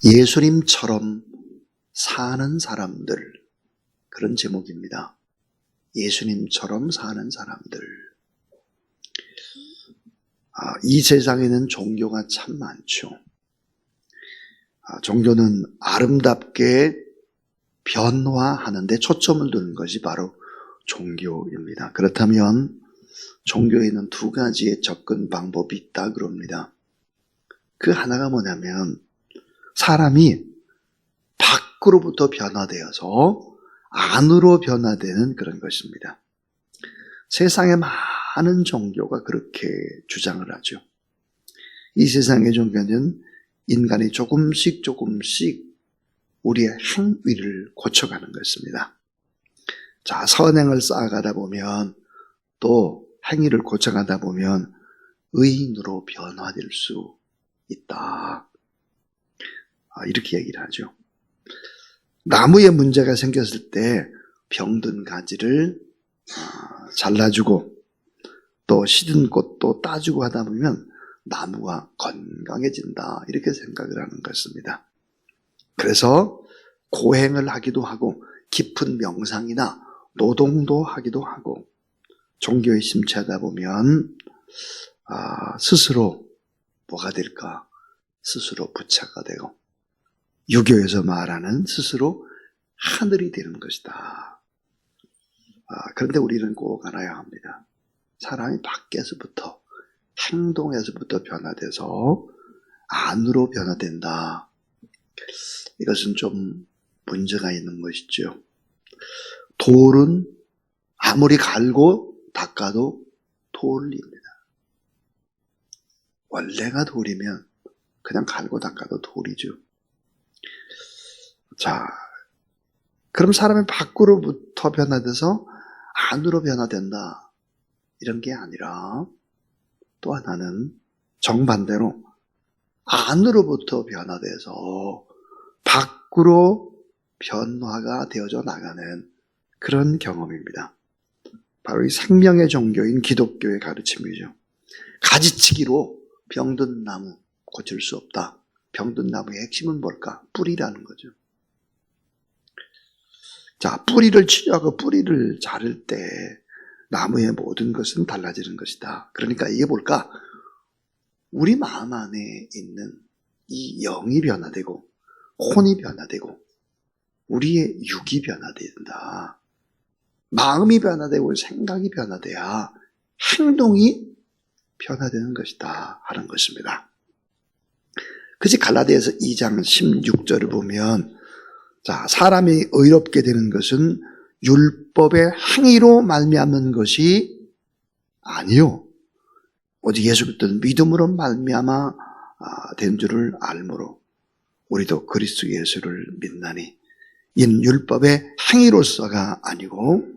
예수님처럼 사는 사람들, 그런 제목입니다. 예수님처럼 사는 사람들. 이 세상에는 종교가 참 많죠. 종교는 아름답게 변화하는 데 초점을 두는 것이 바로 종교입니다. 그렇다면 종교에는 두 가지의 접근 방법이 있다 그럽니다. 그 하나가 뭐냐면 사람이 밖으로부터 변화되어서 안으로 변화되는 그런 것입니다. 세상에 많은 종교가 그렇게 주장을 하죠. 이 세상의 종교는 인간이 조금씩 우리의 행위를 고쳐가는 것입니다. 자, 선행을 쌓아가다 보면 또 행위를 고쳐가다 보면 의인으로 변화될 수 있다. 이렇게 얘기를 하죠. 나무에 문제가 생겼을 때 병든 가지를 잘라주고 또 시든 꽃도 따주고 하다 보면 나무가 건강해진다, 이렇게 생각을 하는 것입니다. 그래서 고행을 하기도 하고 깊은 명상이나 노동도 하기도 하고 종교에 심취하다 보면 스스로 뭐가 될까? 스스로 부처가 되고 유교에서 말하는 스스로 하늘이 되는 것이다. 그런데 우리는 꼭 알아야 합니다. 사람이 밖에서부터, 행동에서부터 변화돼서 안으로 변화된다. 이것은 좀 문제가 있는 것이죠. 돌은 아무리 갈고 닦아도 돌입니다. 원래가 돌이면 그냥 갈고 닦아도 돌이죠. 자, 그럼 사람이 밖으로부터 변화돼서 안으로 변화된다, 이런 게 아니라 또 하나는 정반대로 안으로부터 변화돼서 밖으로 변화가 되어져 나가는 그런 경험입니다. 바로 이 생명의 종교인 기독교의 가르침이죠. 가지치기로 병든 나무 고칠 수 없다. 병든 나무의 핵심은 뭘까? 뿌리라는 거죠. 자, 뿌리를 치료하고 뿌리를 자를 때 나무의 모든 것은 달라지는 것이다. 그러니까 이게 뭘까? 우리 마음 안에 있는 이 영이 변화되고 혼이 변화되고 우리의 육이 변화된다. 마음이 변화되고 생각이 변화돼야 행동이 변화되는 것이다 하는 것입니다. 그래서 갈라디아서 2장 16절을 보면, 자, 사람이 의롭게 되는 것은 율법의 행위로 말미암는 것이 아니요, 오직 예수 그리스도는 믿음으로 말미암아 된 줄을 알므로 우리도 그리스도 예수를 믿나니 이는 율법의 행위로서가 아니고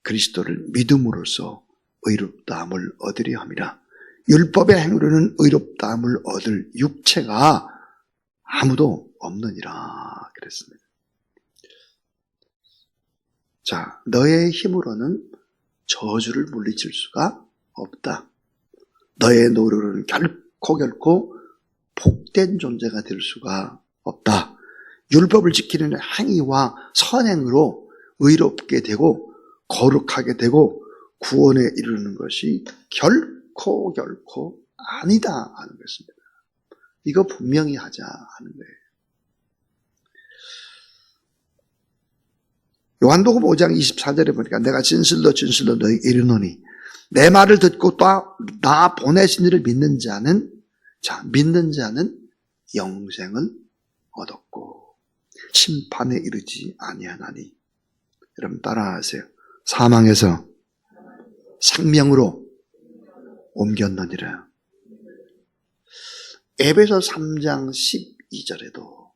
그리스도를 믿음으로써 의롭다함을 얻으려 함이라. 율법의 행위로는 의롭다함을 얻을 육체가 아무도 없느니라 그랬습니다. 자, 너의 힘으로는 저주를 물리칠 수가 없다. 너의 노력은 결코 복된 존재가 될 수가 없다. 율법을 지키는 행위와 선행으로 의롭게 되고 거룩하게 되고 구원에 이르는 것이 결코 아니다 하는 것입니다. 이거 분명히 하자 하는 거예요. 요한복음 5장 24절에 보니까 내가 진실로 너희 이르노니 내 말을 듣고 또 나 보내신 이를 믿는 자는 영생을 얻었고 심판에 이르지 아니하나니. 여러분 따라하세요. 사망에서 생명으로 옮겼느니라. 에베소 3장 12절에도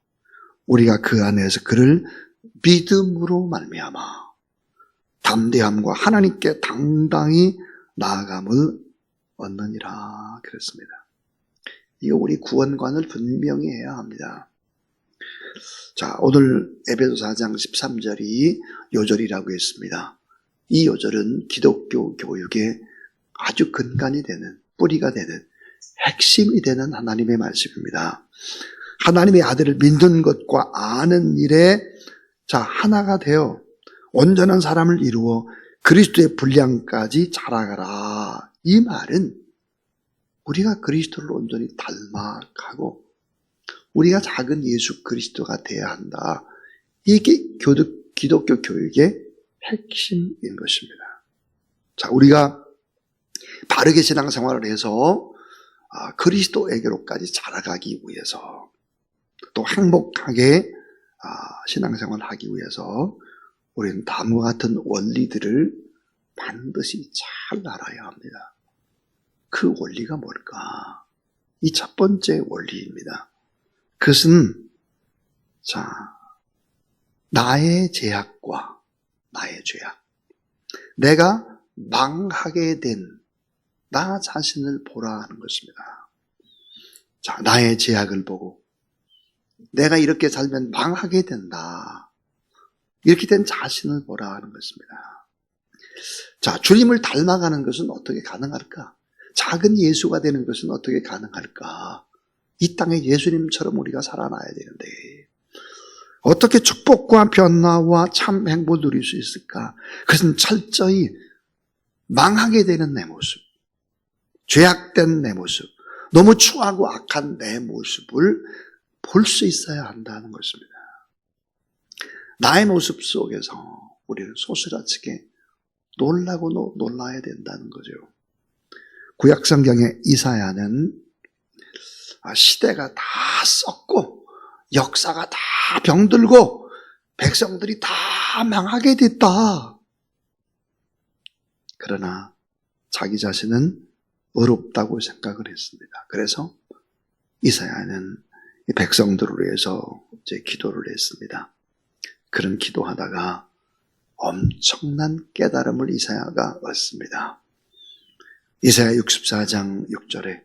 우리가 그 안에서 그를 믿음으로 말미암아 담대함과 하나님께 당당히 나아감을 얻느니라 그랬습니다. 이거 우리 구원관을 분명히 해야 합니다. 자, 오늘 에베소 4장 13절이 요절이라고 했습니다. 이 요절은 기독교 교육의 아주 근간이 되는, 뿌리가 되는, 핵심이 되는 하나님의 말씀입니다. 하나님의 아들을 믿는 것과 아는 일에 하나가 되어 온전한 사람을 이루어 그리스도의 분량까지 자라가라. 이 말은 우리가 그리스도를 온전히 닮아가고 우리가 작은 예수 그리스도가 되어야 한다. 이게 기독교 교육의 핵심인 것입니다. 우리가 바르게 신앙생활을 해서 그리스도에게로까지 자라가기 위해서 또 행복하게 신앙생활을 하기 위해서 우리는 다음과 같은 원리들을 반드시 잘 알아야 합니다. 그 원리가 뭘까? 이 첫 번째 원리입니다. 그것은 나의 죄악과 나의 죄악, 내가 망하게 된 나 자신을 보라 하는 것입니다. 나의 죄악을 보고 내가 이렇게 살면 망하게 된다. 이렇게 된 자신을 보라 하는 것입니다. 주님을 닮아가는 것은 어떻게 가능할까? 작은 예수가 되는 것은 어떻게 가능할까? 이 땅에 예수님처럼 우리가 살아나야 되는데 어떻게 축복과 변화와 참 행복을 누릴 수 있을까? 그것은 철저히 망하게 되는 내 모습, 죄악된 내 모습, 너무 추하고 악한 내 모습을 볼 수 있어야 한다는 것입니다. 나의 모습 속에서 우리는 소스라치게 놀라고 놀라야 된다는 거죠. 구약성경의 이사야는 시대가 다 썩고 역사가 다 병들고 백성들이 다 망하게 됐다. 그러나 자기 자신은 어렵다고 생각을 했습니다. 그래서 이사야는 백성들을 위해서 기도를 했습니다. 그런 기도하다가 엄청난 깨달음을 이사야가 얻습니다. 이사야 64장 6절에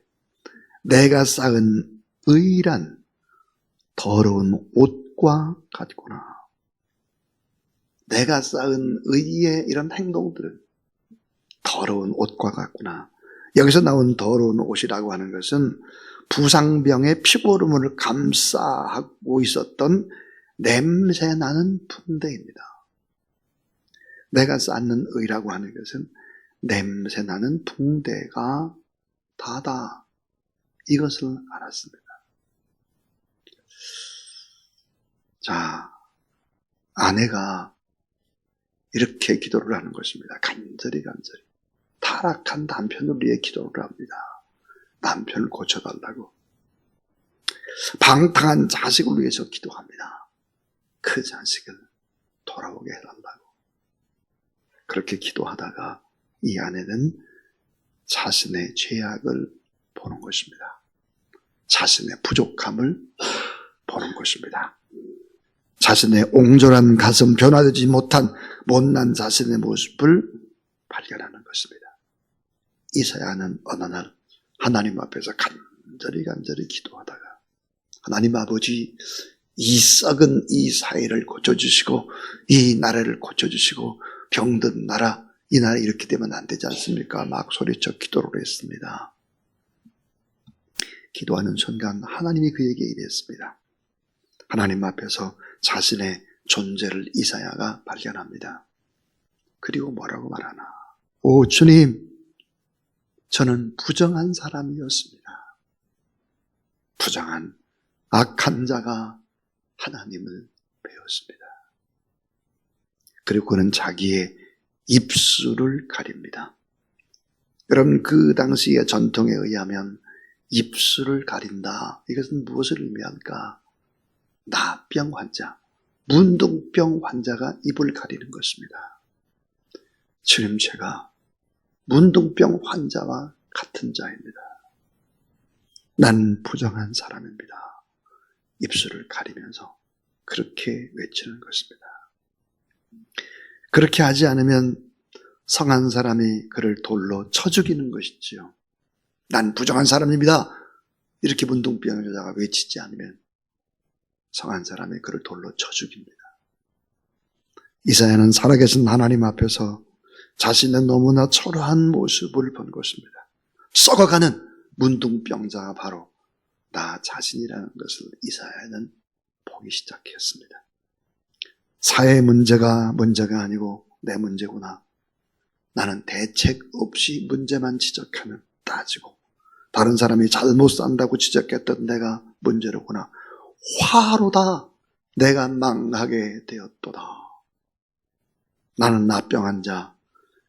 내가 쌓은 의란 더러운 옷과 같구나. 내가 쌓은 의의 이런 행동들은 더러운 옷과 같구나. 여기서 나온 더러운 옷이라고 하는 것은 부상병의 피고름을 감싸하고 있었던 냄새 나는 붕대입니다. 내가 쌓는 의라고 하는 것은 냄새 나는 붕대가 다다. 이것을 알았습니다. 아내가 이렇게 기도를 하는 것입니다. 간절히. 타락한 남편을 위해 기도를 합니다. 남편을 고쳐달라고. 방탕한 자식을 위해서 기도합니다. 그 자식을 돌아오게 해달라고. 그렇게 기도하다가 이 아내는 자신의 죄악을 보는 것입니다. 자신의 부족함을 보는 것입니다. 자신의 옹졸한 가슴, 변화되지 못한 못난 자신의 모습을 발견하는 것입니다. 이사야는 어느 날 하나님 앞에서 간절히 기도하다가 하나님 아버지, 이 썩은 이 사회를 고쳐주시고 이 나라를 고쳐주시고 병든 나라, 이 나라 이렇게 되면 안 되지 않습니까? 막 소리쳐 기도를 했습니다. 기도하는 순간 하나님이 그에게 이랬습니다. 하나님 앞에서 자신의 존재를 이사야가 발견합니다. 그리고 뭐라고 말하나? 오 주님, 저는 부정한 사람이었습니다. 부정한 악한 자가 하나님을 배웠습니다. 그리고 그는 자기의 입술을 가립니다. 여러분, 그 당시의 전통에 의하면 입술을 가린다. 이것은 무엇을 의미할까? 나병 환자, 문둥병 환자가 입을 가리는 것입니다. 주님, 제가 문둥병 환자와 같은 자입니다. 난 부정한 사람입니다. 입술을 가리면서 그렇게 외치는 것입니다. 그렇게 하지 않으면 성한 사람이 그를 돌로 쳐 죽이는 것이지요. 난 부정한 사람입니다. 이렇게 문둥병 여자가 외치지 않으면 성한 사람이 그를 돌로 쳐 죽입니다. 이사야는 살아계신 하나님 앞에서 자신의 너무나 초라한 모습을 본 것입니다. 썩어가는 문둥병자가 바로 나 자신이라는 것을 이사야는 보기 시작했습니다. 사회 문제가 아니고 내 문제구나. 나는 대책 없이 문제만 지적하면 따지고 다른 사람이 잘못 산다고 지적했던 내가 문제로구나. 화로다 내가 망하게 되었도다. 나는 나병한 자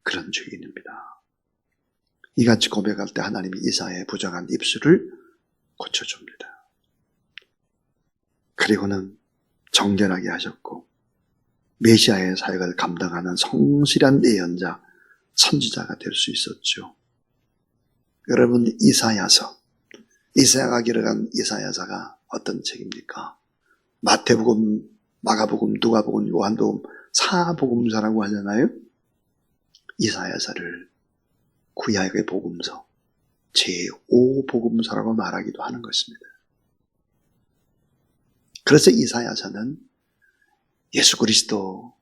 그런 죄인입니다. 이같이 고백할 때 하나님이 이사야의 부정한 입술을 고쳐줍니다. 그리고는 정결하게 하셨고 메시아의 사역을 감당하는 성실한 예언자, 선지자가 될 수 있었죠. 여러분, 이사야가 기록한 이사야서가 어떤 책입니까? 마태복음, 마가복음, 누가복음, 요한복음, 사복음서라고 하잖아요. 이사야서를 구약의 복음서, 제5복음서라고 말하기도 하는 것입니다. 그래서 이사야서는 예수 그리스도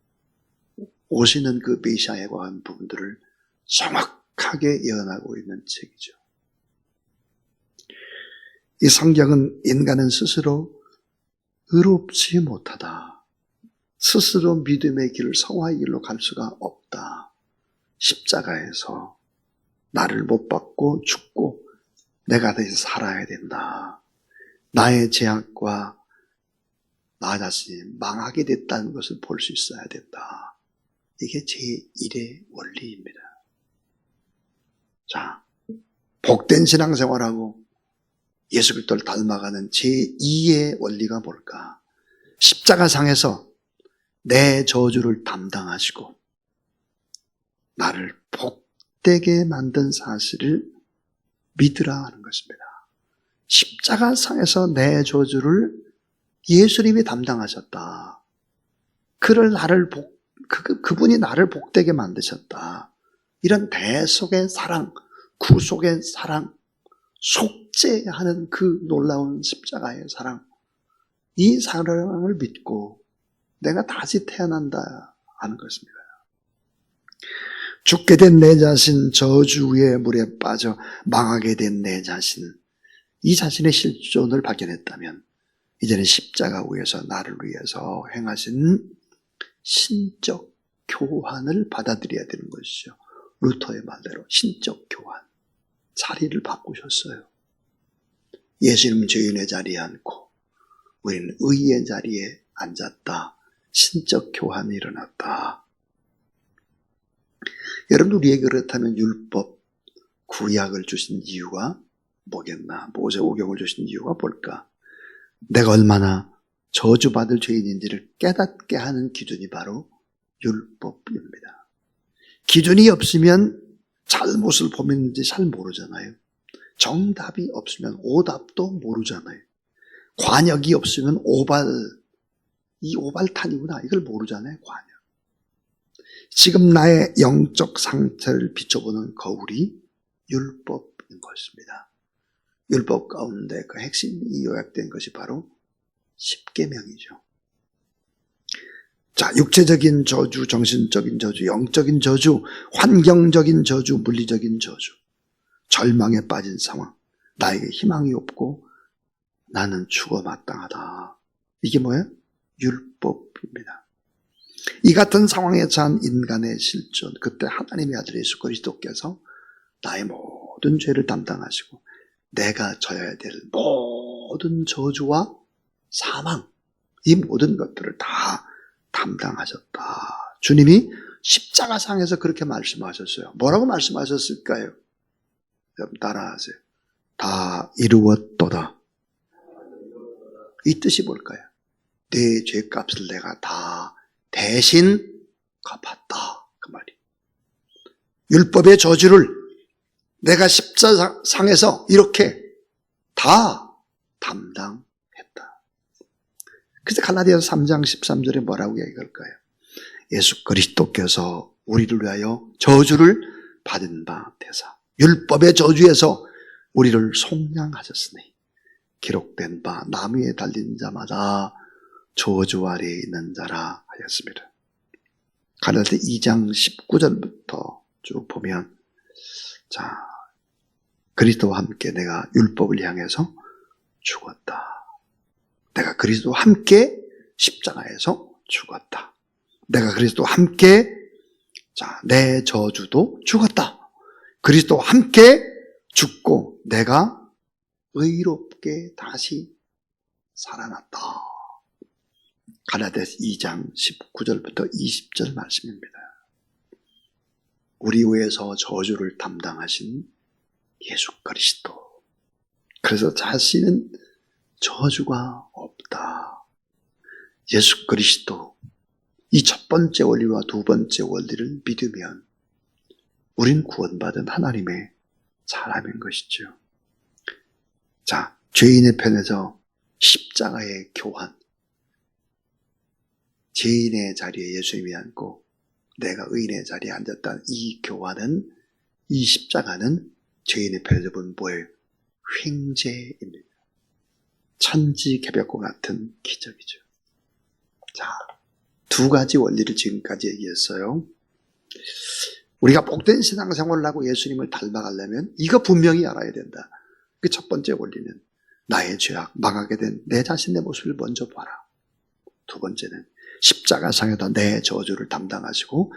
오시는 그 메시아에 관한 부분들을 정확하게 예언하고 있는 책이죠. 이 성경은 인간은 스스로 의롭지 못하다. 스스로 믿음의 길, 성화의 길로 갈 수가 없다. 십자가에서 나를 못 받고 죽고 내가 다시 살아야 된다. 나의 죄악과 나 자신이 망하게 됐다는 것을 볼 수 있어야 된다. 이게 제1의 원리입니다. 자, 복된 신앙생활하고 예수 그리스도를 닮아가는 제2의 원리가 뭘까? 십자가상에서 내 저주를 담당하시고 나를 복되게 만든 사실을 믿으라 하는 것입니다. 십자가상에서 내 저주를 예수님이 담당하셨다. 그분이 나를 복되게 만드셨다. 이런 대속의 사랑, 구속의 사랑, 속죄하는 그 놀라운 십자가의 사랑, 이 사랑을 믿고 내가 다시 태어난다 하는 것입니다. 죽게 된 내 자신, 저주의 물에 빠져 망하게 된 내 자신, 이 자신의 실존을 발견했다면 이제는 십자가 위에서 나를 위해서 행하신 신적 교환을 받아들여야 되는 것이죠. 루터의 말대로 신적 교환. 자리를 바꾸셨어요. 예수님은 죄인의 자리에 앉고 우리는 의의 자리에 앉았다. 신적 교환이 일어났다. 여러분, 우리에게 그렇다면 율법, 구약을 주신 이유가 뭐겠나? 모세오경을 주신 이유가 뭘까? 내가 얼마나 저주받을 죄인인지를 깨닫게 하는 기준이 바로 율법입니다. 기준이 없으면 잘못을 범했는지 잘 모르잖아요. 정답이 없으면 오답도 모르잖아요. 관역이 없으면 이 오발탄이구나 이걸 모르잖아요. 관역. 지금 나의 영적 상태를 비춰보는 거울이 율법인 것입니다. 율법 가운데 그 핵심이 요약된 것이 바로 십계명이죠. 자, 육체적인 저주, 정신적인 저주, 영적인 저주, 환경적인 저주, 물리적인 저주, 절망에 빠진 상황, 나에게 희망이 없고 나는 죽어 마땅하다. 이게 뭐예요? 율법입니다. 이 같은 상황에 처한 인간의 실존, 그때 하나님의 아들 예수 그리스도께서 나의 모든 죄를 담당하시고 내가 져야 될 모든 저주와 사망, 이 모든 것들을 다 담당하셨다. 주님이 십자가상에서 그렇게 말씀하셨어요. 뭐라고 말씀하셨을까요? 여러분 따라하세요. 다 이루었도다. 이 뜻이 뭘까요? 내 죄값을 내가 다 대신 갚았다. 그 말이. 율법의 저주를 내가 십자가상에서 이렇게 다 담당했다. 그래서 갈라디아서 3장 13절에 뭐라고 얘기할까요? 예수 그리스도께서 우리를 위하여 저주를 받은 바 되사 율법의 저주에서 우리를 속량하셨으니 기록된 바 나무 위에 달린 자마다 저주 아래 있는 자라 하였습니다. 갈라디아 2장 19절부터 쭉 보면 자, 그리스도와 함께 내가 율법을 향해서 죽었다. 내가 그리스도와 함께 십자가에서 죽었다. 내가 그리스도와 함께 내 저주도 죽었다. 그리스도와 함께 죽고 내가 의롭게 다시 살아났다. 갈라디아서 2장 19절부터 20절 말씀입니다. 우리 위해서 저주를 담당하신 예수 그리스도. 그래서 자신은 저주가 없다. 예수 그리스도. 이 첫 번째 원리와 두 번째 원리를 믿으면 우린 구원받은 하나님의 사람인 것이죠. 자, 죄인의 편에서 십자가의 교환. 죄인의 자리에 예수님이 앉고 내가 의인의 자리에 앉았다는 이 교환은, 이 십자가는 죄인의 편에서 본 뭐예요? 횡재입니다. 천지개벽과 같은 기적이죠. 자, 두 가지 원리를 지금까지 얘기했어요. 우리가 복된 신앙생활을 하고 예수님을 닮아가려면 이거 분명히 알아야 된다. 그 첫 번째 원리는 나의 죄악, 망하게 된 내 자신의 모습을 먼저 봐라. 두 번째는 십자가상에다 내 저주를 담당하시고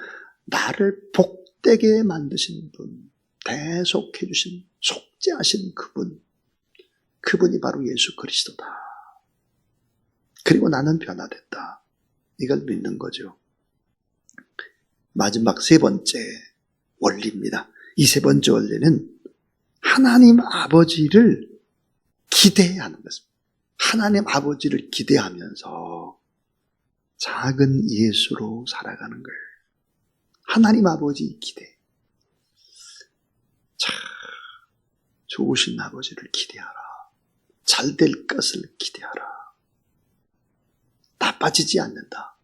나를 복되게 만드신 분, 대속해 주신, 속죄하신 그분이 바로 예수 그리스도다. 그리고 나는 변화됐다. 이걸 믿는 거죠. 마지막 세 번째 원리입니다. 이 세 번째 원리는 하나님 아버지를 기대하는 것입니다. 하나님 아버지를 기대하면서 작은 예수로 살아가는 거예요. 하나님 아버지 기대. 참 좋으신 아버지를 기대하라. 잘 될 것을 기대하라. 나빠지지 않는다.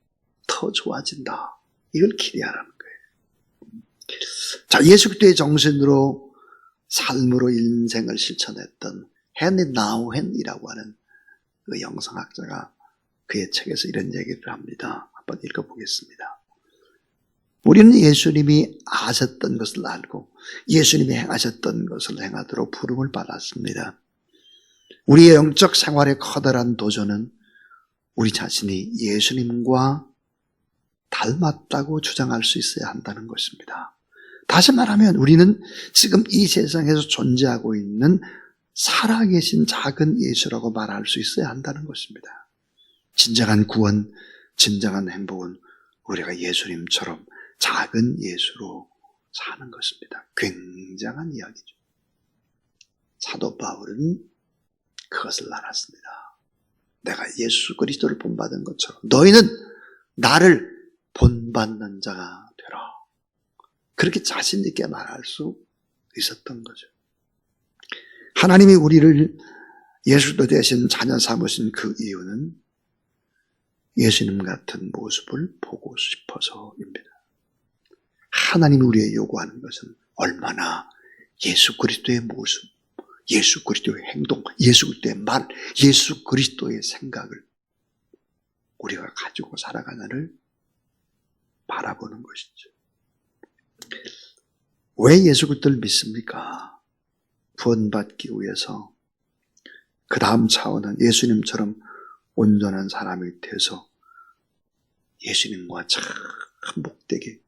더 좋아진다. 이걸 기대하라는 거예요. 자, 예수 그리스도의 정신으로 삶으로 인생을 실천했던 헨리 나우헨이라고 하는 그 영성학자가 그의 책에서 이런 얘기를 합니다. 한번 읽어보겠습니다. 우리는 예수님이 하셨던 것을 알고 예수님이 행하셨던 것을 행하도록 부름을 받았습니다. 우리의 영적 생활의 커다란 도전은 우리 자신이 예수님과 닮았다고 주장할 수 있어야 한다는 것입니다. 다시 말하면 우리는 지금 이 세상에서 존재하고 있는 살아계신 작은 예수라고 말할 수 있어야 한다는 것입니다. 진정한 구원, 진정한 행복은 우리가 예수님처럼 작은 예수로 사는 것입니다. 굉장한 이야기죠. 사도 바울은 그것을 알았습니다. 내가 예수 그리스도를 본받은 것처럼 너희는 나를 본받는 자가 되라. 그렇게 자신 있게 말할 수 있었던 거죠. 하나님이 우리를 예수도 대신 자녀 삼으신 그 이유는 예수님 같은 모습을 보고 싶어서입니다. 하나님이 우리에게 요구하는 것은 얼마나 예수 그리스도의 모습, 예수 그리스도의 행동, 예수 그리스도의 말, 예수 그리스도의 생각을 우리가 가지고 살아가나를 바라보는 것이죠. 왜 예수 그리스도를 믿습니까? 구원받기 위해서. 그 다음 차원은 예수님처럼 온전한 사람이 돼서 예수님과 참 복되게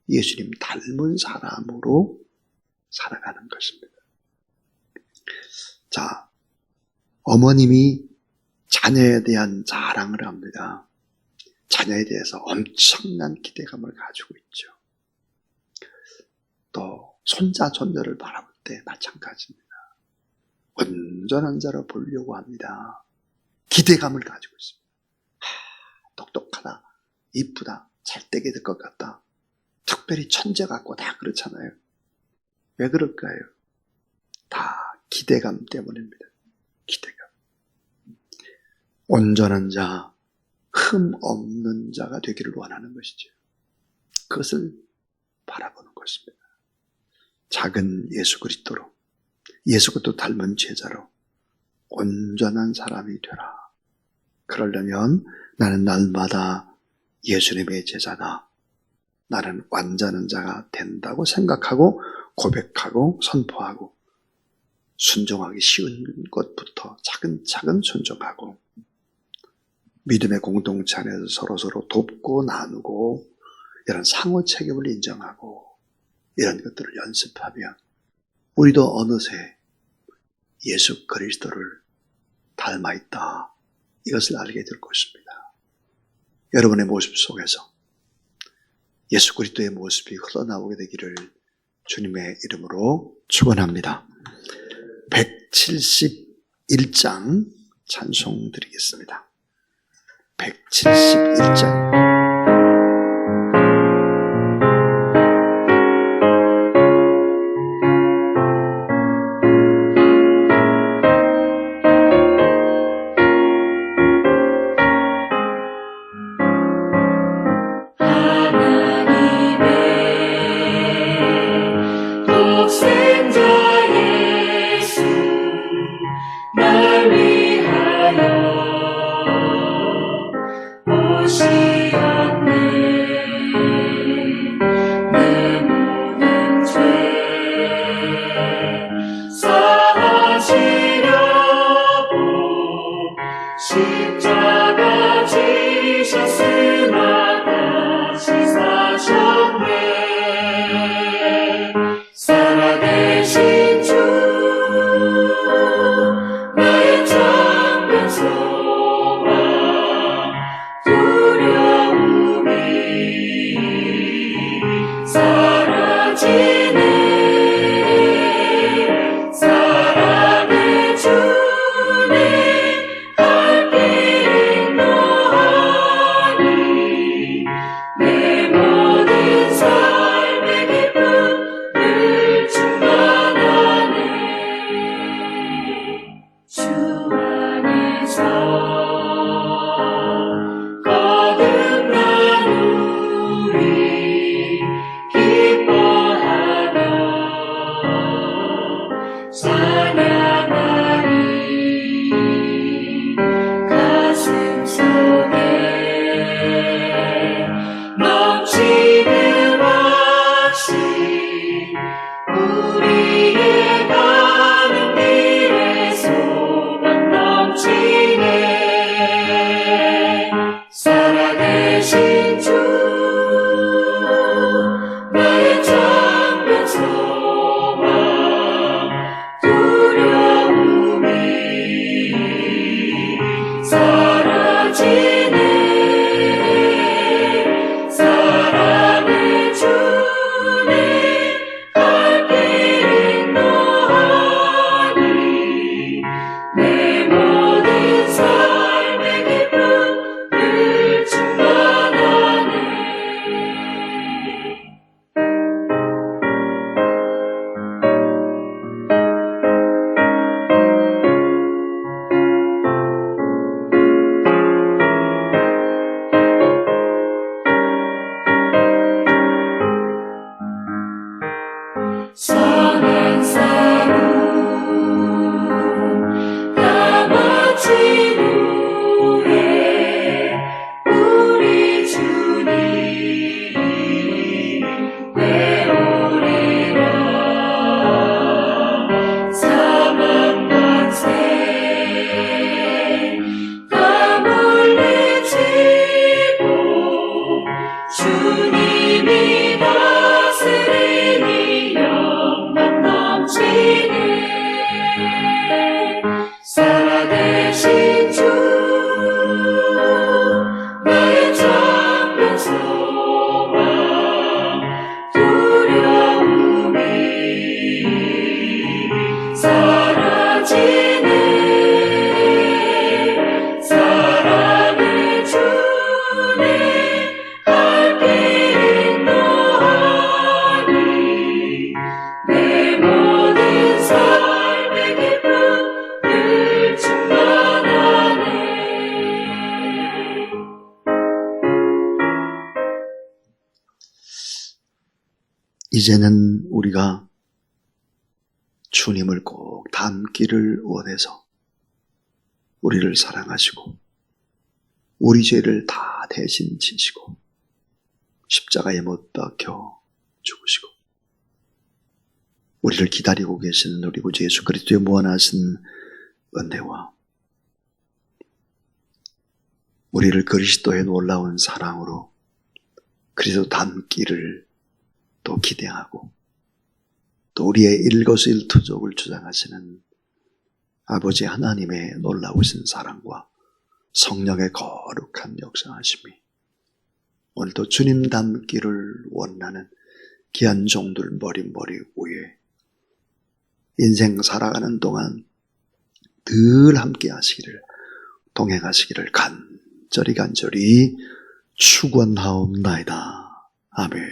예수님 닮은 사람으로 살아가는 것입니다. 자, 어머님이 자녀에 대한 자랑을 합니다. 자녀에 대해서 엄청난 기대감을 가지고 있죠. 또 손자, 손녀를 바라볼 때 마찬가지입니다. 온전한 자로 보려고 합니다. 기대감을 가지고 있습니다. 똑똑하다, 이쁘다, 잘되게 될 것 같다. 특별히 천재 같고 다 그렇잖아요. 왜 그럴까요? 다 기대감 때문입니다. 기대감. 온전한 자, 흠 없는 자가 되기를 원하는 것이죠. 그것을 바라보는 것입니다. 작은 예수 그리스도로, 예수 그리스도 닮은 제자로 온전한 사람이 되라. 그러려면 나는 날마다 예수님의 제자다. 나는 완전한 자가 된다고 생각하고 고백하고 선포하고 순종하기 쉬운 것부터 차근차근 순종하고 믿음의 공동체 안에서 서로서로 돕고 나누고 이런 상호 책임을 인정하고 이런 것들을 연습하면 우리도 어느새 예수 그리스도를 닮아있다. 이것을 알게 될 것입니다. 여러분의 모습 속에서 예수 그리스도의 모습이 흘러나오게 되기를 주님의 이름으로 축원합니다. 171장 찬송 드리겠습니다. 171장. 이제는 우리가 주님을 꼭 닮기를 원해서 우리를 사랑하시고 우리 죄를 다 대신 지시고 십자가에 못 박혀 죽으시고 우리를 기다리고 계시는 우리 구주 예수 그리스도의 무한하신 은혜와 우리를 그리스도의 놀라운 사랑으로 그리스도 닮기를 또 기대하고 또 우리의 일거수일투족을 주장하시는 아버지 하나님의 놀라우신 사랑과 성령의 거룩한 역사하심이 오늘도 주님 닮기를 원하는 귀한 종들 머릿머리 위에 인생 살아가는 동안 늘 함께 하시기를, 동행하시기를 간절히 축원하옵나이다. 아멘.